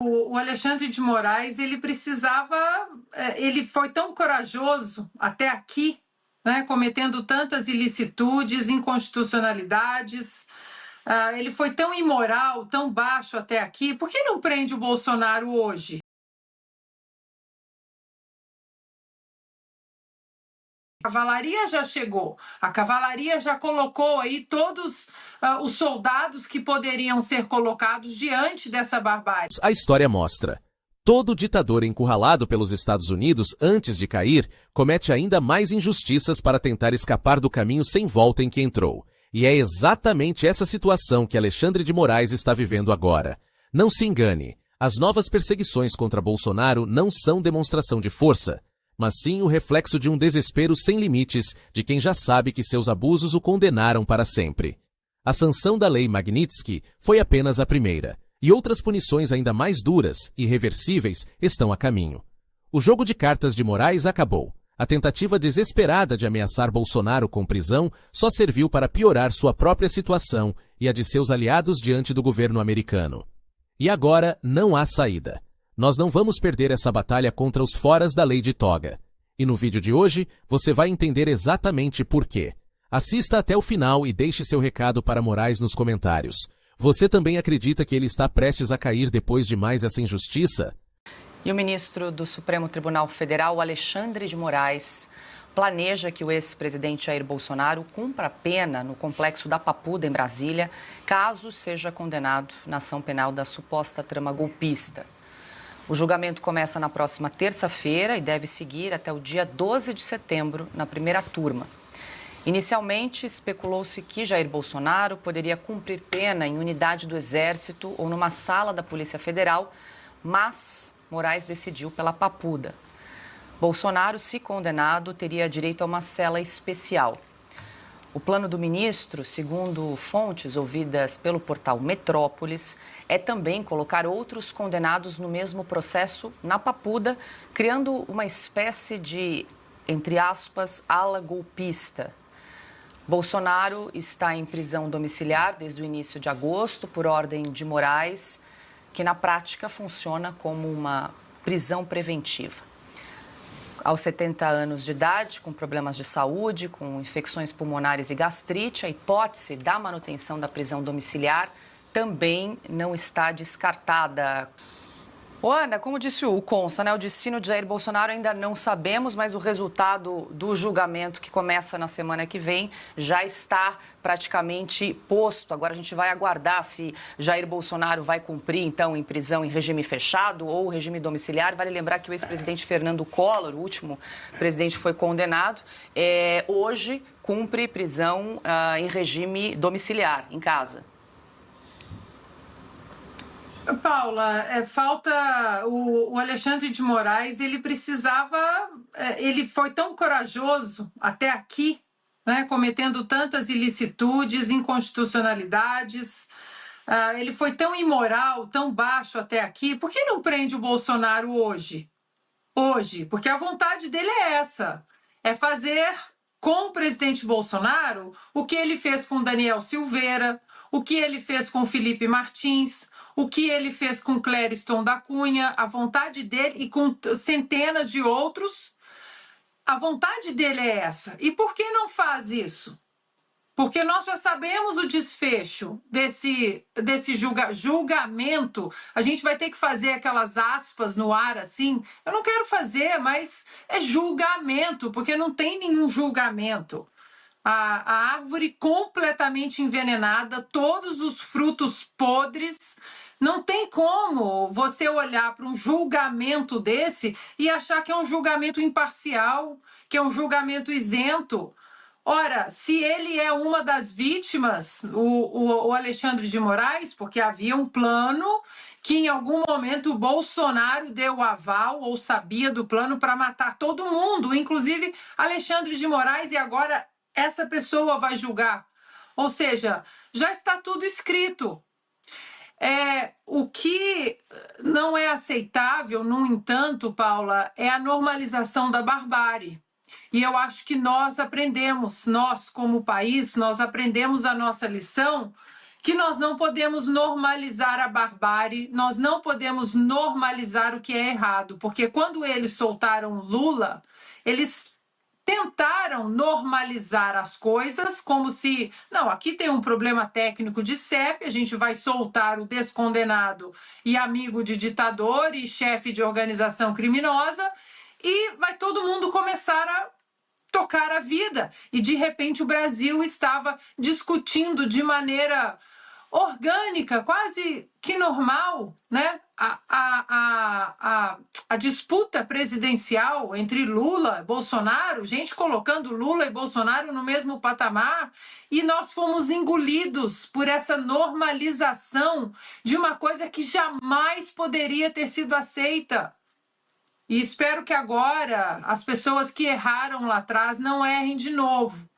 O Alexandre de Moraes, ele precisava, ele foi tão corajoso até aqui, né, cometendo tantas ilicitudes, inconstitucionalidades, ele foi tão imoral, tão baixo até aqui, por que não prende o Bolsonaro hoje? A cavalaria já chegou, a cavalaria já colocou aí todos os soldados que poderiam ser colocados diante dessa barbárie. A história mostra. Todo ditador encurralado pelos Estados Unidos antes de cair comete ainda mais injustiças para tentar escapar do caminho sem volta em que entrou. E é exatamente essa situação que Alexandre de Moraes está vivendo agora. Não se engane, as novas perseguições contra Bolsonaro não são demonstração de força, mas sim o reflexo de um desespero sem limites de quem já sabe que seus abusos o condenaram para sempre. A sanção da Lei Magnitsky foi apenas a primeira, e outras punições ainda mais duras e irreversíveis estão a caminho. O jogo de cartas de Moraes acabou. A tentativa desesperada de ameaçar Bolsonaro com prisão só serviu para piorar sua própria situação e a de seus aliados diante do governo americano. E agora não há saída. Nós não vamos perder essa batalha contra os foras da lei de toga. E no vídeo de hoje, você vai entender exatamente por quê. Assista até o final e deixe seu recado para Moraes nos comentários. Você também acredita que ele está prestes a cair depois de mais essa injustiça? E o ministro do Supremo Tribunal Federal, Alexandre de Moraes, planeja que o ex-presidente Jair Bolsonaro cumpra a pena no complexo da Papuda, em Brasília, caso seja condenado na ação penal da suposta trama golpista. O julgamento começa na próxima terça-feira e deve seguir até o dia 12 de setembro, na primeira turma. Inicialmente, especulou-se que Jair Bolsonaro poderia cumprir pena em unidade do Exército ou numa sala da Polícia Federal, mas Moraes decidiu pela Papuda. Bolsonaro, se condenado, teria direito a uma cela especial. O plano do ministro, segundo fontes ouvidas pelo portal Metrópolis, é também colocar outros condenados no mesmo processo na Papuda, criando uma espécie de, entre aspas, ala golpista. Bolsonaro está em prisão domiciliar desde o início de agosto, por ordem de Moraes, que na prática funciona como uma prisão preventiva. Aos 70 anos de idade, com problemas de saúde, com infecções pulmonares e gastrite, a hipótese da manutenção da prisão domiciliar também não está descartada. Ana, como disse o Consta, né, o destino de Jair Bolsonaro ainda não sabemos, mas o resultado do julgamento que começa na semana que vem já está praticamente posto. Agora a gente vai aguardar se Jair Bolsonaro vai cumprir, então, em prisão em regime fechado ou regime domiciliar. Vale lembrar que o ex-presidente Fernando Collor, o último presidente que foi condenado, hoje cumpre prisão em regime domiciliar, em casa. Paula, falta o Alexandre de Moraes, ele precisava, ele foi tão corajoso até aqui, né, cometendo tantas ilicitudes, inconstitucionalidades, ele foi tão imoral, tão baixo até aqui, por que não prende o Bolsonaro hoje? Hoje, porque a vontade dele é essa, é fazer com o presidente Bolsonaro o que ele fez com Daniel Silveira, o que ele fez com Felipe Martins, o que ele fez com Clériston da Cunha, a vontade dele, e com centenas de outros, a vontade dele é essa. E por que não faz isso? Porque nós já sabemos o desfecho desse julgamento. A gente vai ter que fazer aquelas aspas no ar assim. Eu não quero fazer, mas é julgamento, porque não tem nenhum julgamento. A árvore completamente envenenada, todos os frutos podres. Não tem como você olhar para um julgamento desse e achar que é um julgamento imparcial, que é um julgamento isento. Ora, se ele é uma das vítimas, o Alexandre de Moraes, porque havia um plano que em algum momento o Bolsonaro deu o aval ou sabia do plano para matar todo mundo, inclusive Alexandre de Moraes, e agora essa pessoa vai julgar. Ou seja, já está tudo escrito. O que não é aceitável, no entanto, Paula, é a normalização da barbárie. E eu acho que nós como país, nós aprendemos a nossa lição que nós não podemos normalizar a barbárie, nós não podemos normalizar o que é errado, porque quando eles soltaram Lula, eles tentaram normalizar as coisas como se, não, aqui tem um problema técnico de CEP, a gente vai soltar o descondenado e amigo de ditador e chefe de organização criminosa e vai todo mundo começar a tocar a vida. E, de repente, o Brasil estava discutindo de maneira orgânica, quase que normal, né? A disputa presidencial entre Lula e Bolsonaro, gente colocando Lula e Bolsonaro no mesmo patamar, e nós fomos engolidos por essa normalização de uma coisa que jamais poderia ter sido aceita. E espero que agora as pessoas que erraram lá atrás não errem de novo,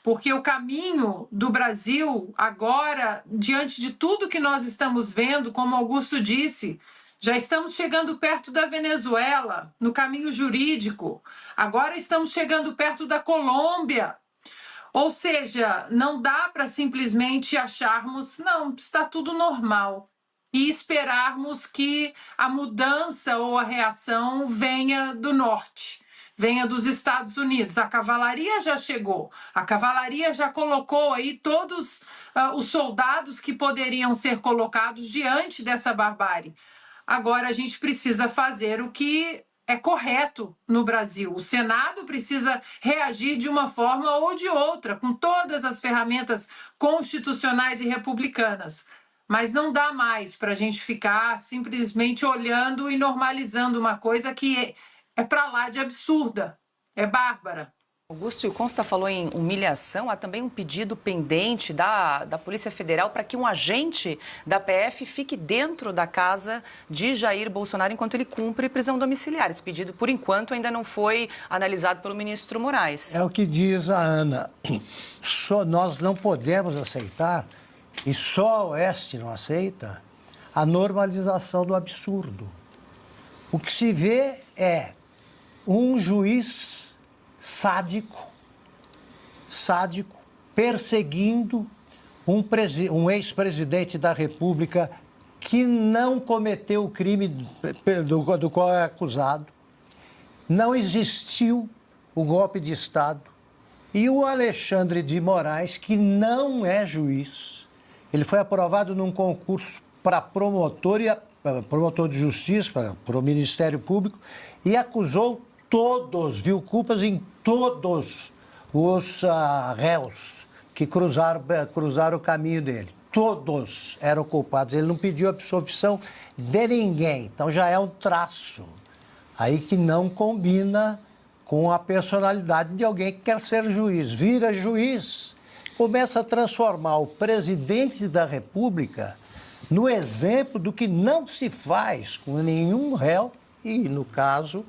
porque o caminho do Brasil agora, diante de tudo que nós estamos vendo, como Augusto disse, já estamos chegando perto da Venezuela, no caminho jurídico, agora estamos chegando perto da Colômbia. Ou seja, não dá para simplesmente acharmos, não, está tudo normal, e esperarmos que a mudança ou a reação venha do norte, venha dos Estados Unidos. A cavalaria já chegou, a cavalaria já colocou aí todos os soldados que poderiam ser colocados diante dessa barbárie. Agora a gente precisa fazer o que é correto no Brasil. O Senado precisa reagir de uma forma ou de outra, com todas as ferramentas constitucionais e republicanas. Mas não dá mais para a gente ficar simplesmente olhando e normalizando uma coisa que é para lá de absurda, é bárbara. Augusto, e o Consta falou em humilhação, há também um pedido pendente da Polícia Federal para que um agente da PF fique dentro da casa de Jair Bolsonaro enquanto ele cumpre prisão domiciliar. Esse pedido, por enquanto, ainda não foi analisado pelo ministro Moraes. É o que diz a Ana. Nós não podemos aceitar, e só a Oeste não aceita, a normalização do absurdo. O que se vê é um juiz sádico, perseguindo um ex-presidente da República que não cometeu o crime do qual é acusado. Não existiu o golpe de Estado. E o Alexandre de Moraes, que não é juiz, ele foi aprovado num concurso para promotor de justiça, para o Ministério Público, e acusou viu culpas em todos os réus que cruzaram o caminho dele. Todos eram culpados. Ele não pediu absolvição de ninguém. Então já é um traço aí que não combina com a personalidade de alguém que quer ser juiz. Vira juiz, começa a transformar o presidente da República no exemplo do que não se faz com nenhum réu e, no caso,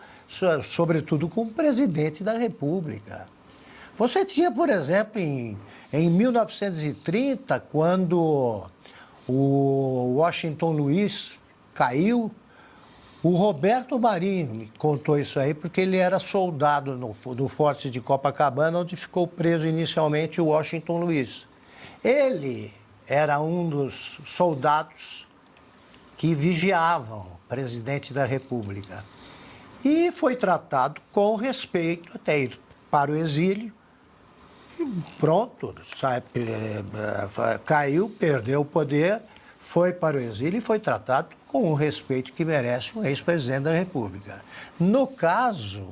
sobretudo com o presidente da República. Você tinha, por exemplo, em 1930, quando o Washington Luiz caiu, o Roberto Marinho me contou isso aí, porque ele era soldado no Forte de Copacabana, onde ficou preso inicialmente o Washington Luiz. Ele era um dos soldados que vigiavam o presidente da República. E foi tratado com respeito até ir para o exílio. Pronto, caiu, perdeu o poder, foi para o exílio e foi tratado com o respeito que merece um ex-presidente da República. No caso,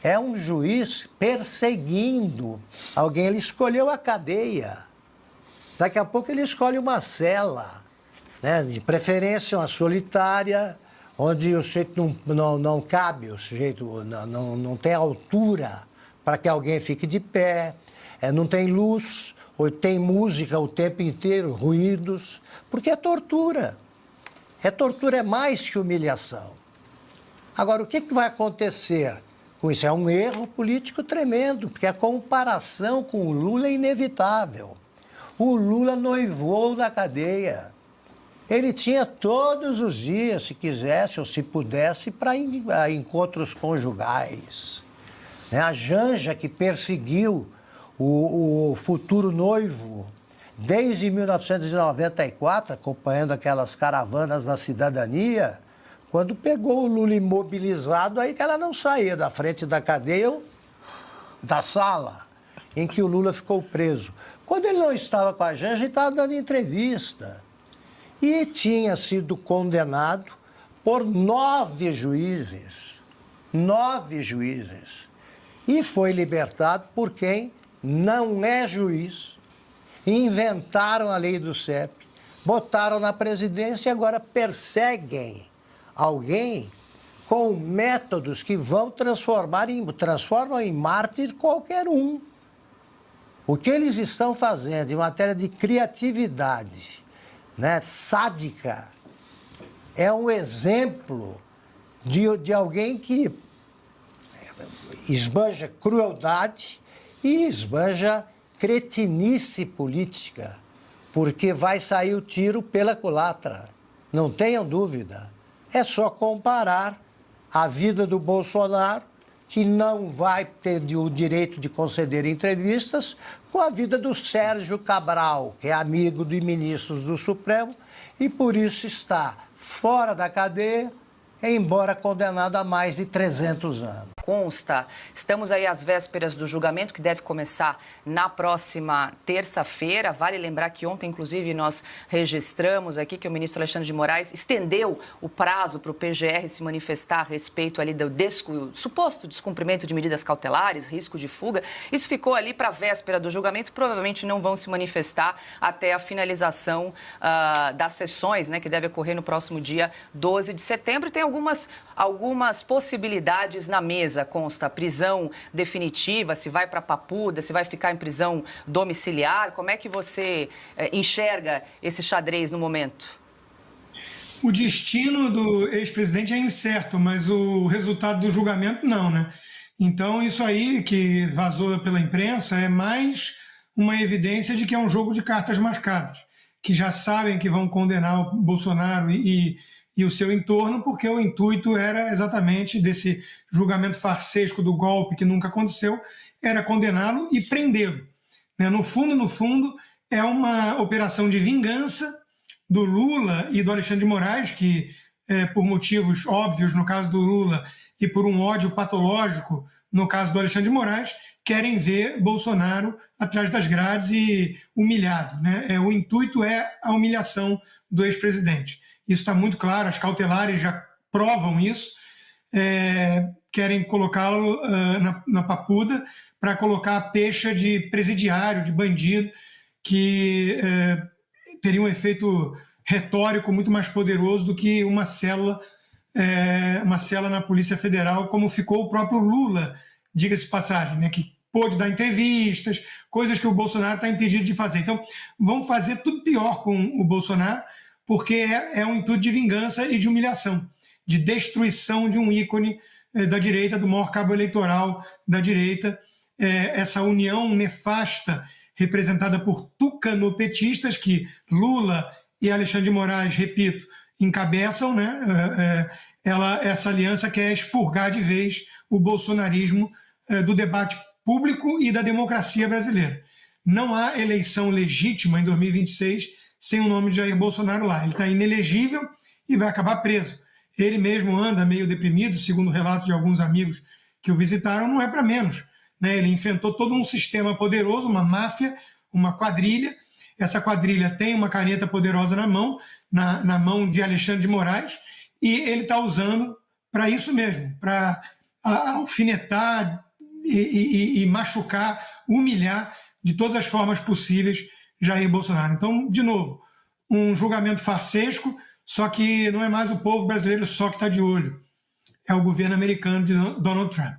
é um juiz perseguindo alguém. Ele escolheu a cadeia. Daqui a pouco ele escolhe uma cela, né? De preferência uma solitária, onde o sujeito não cabe, o sujeito não tem altura para que alguém fique de pé, não tem luz, ou tem música o tempo inteiro, ruídos, porque é tortura. Tortura é mais que humilhação. Agora, o que vai acontecer com isso? É um erro político tremendo, porque a comparação com o Lula é inevitável. O Lula noivou na cadeia. Ele tinha todos os dias, se quisesse ou se pudesse, para encontros conjugais. A Janja, que perseguiu o futuro noivo desde 1994, acompanhando aquelas caravanas da cidadania, quando pegou o Lula imobilizado, aí que ela não saía da frente da cadeia ou da sala em que o Lula ficou preso. Quando ele não estava com a gente estava dando entrevista. E tinha sido condenado por 9 juízes. 9 juízes. E foi libertado por quem não é juiz. Inventaram a lei do CEP, botaram na presidência e agora perseguem alguém com métodos que vão transformam em mártir qualquer um. O que eles estão fazendo em matéria de criatividade, né, sádica, é um exemplo de alguém que esbanja crueldade e esbanja cretinice política, porque vai sair o tiro pela culatra, não tenham dúvida. É só comparar a vida do Bolsonaro, que não vai ter o direito de conceder entrevistas, com a vida do Sérgio Cabral, que é amigo de ministros do Supremo e por isso está fora da cadeia, embora condenado a mais de 300 anos. Consta, estamos aí às vésperas do julgamento, que deve começar na próxima terça-feira. Vale lembrar que ontem, inclusive, nós registramos aqui que o ministro Alexandre de Moraes estendeu o prazo para o PGR se manifestar a respeito ali do suposto descumprimento de medidas cautelares, risco de fuga. Isso ficou ali para a véspera do julgamento, provavelmente não vão se manifestar até a finalização das sessões, né, que deve ocorrer no próximo dia 12 de setembro. E tem algumas possibilidades na mesa. Consta prisão definitiva, se vai para Papuda, se vai ficar em prisão domiciliar. Como é que você enxerga esse xadrez no momento? O destino do ex-presidente é incerto, mas o resultado do julgamento não, né? Então isso aí que vazou pela imprensa é mais uma evidência de que é um jogo de cartas marcadas, que já sabem que vão condenar o Bolsonaro e o seu entorno, porque o intuito era exatamente desse julgamento farsesco do golpe que nunca aconteceu, era condená-lo e prendê-lo. No fundo, é uma operação de vingança do Lula e do Alexandre de Moraes, que, por motivos óbvios no caso do Lula e por um ódio patológico no caso do Alexandre de Moraes, querem ver Bolsonaro atrás das grades e humilhado, né? O intuito é a humilhação do ex-presidente. Isso está muito claro, as cautelares já provam isso, querem colocá-lo na Papuda para colocar a pecha de presidiário, de bandido, que teria um efeito retórico muito mais poderoso do que uma cela na Polícia Federal, como ficou o próprio Lula, diga-se de passagem, né, que pôde dar entrevistas, coisas que o Bolsonaro está impedido de fazer. Então, vão fazer tudo pior com o Bolsonaro, porque é um intuito de vingança e de humilhação, de destruição de um ícone da direita, do maior cabo eleitoral da direita, essa união nefasta representada por tucanopetistas que Lula e Alexandre de Moraes, repito, encabeçam, né? Essa aliança quer expurgar de vez o bolsonarismo do debate público e da democracia brasileira. Não há eleição legítima em 2026 sem o nome de Jair Bolsonaro lá. Ele está inelegível e vai acabar preso. Ele mesmo anda meio deprimido, segundo relatos de alguns amigos que o visitaram, não é para menos, né? Ele enfrentou todo um sistema poderoso, uma máfia, uma quadrilha. Essa quadrilha tem uma caneta poderosa na mão de Alexandre de Moraes, e ele está usando para isso mesmo, para alfinetar e machucar, humilhar de todas as formas possíveis Jair Bolsonaro. Então, de novo, um julgamento farsesco, só que não é mais o povo brasileiro só que está de olho. É o governo americano de Donald Trump.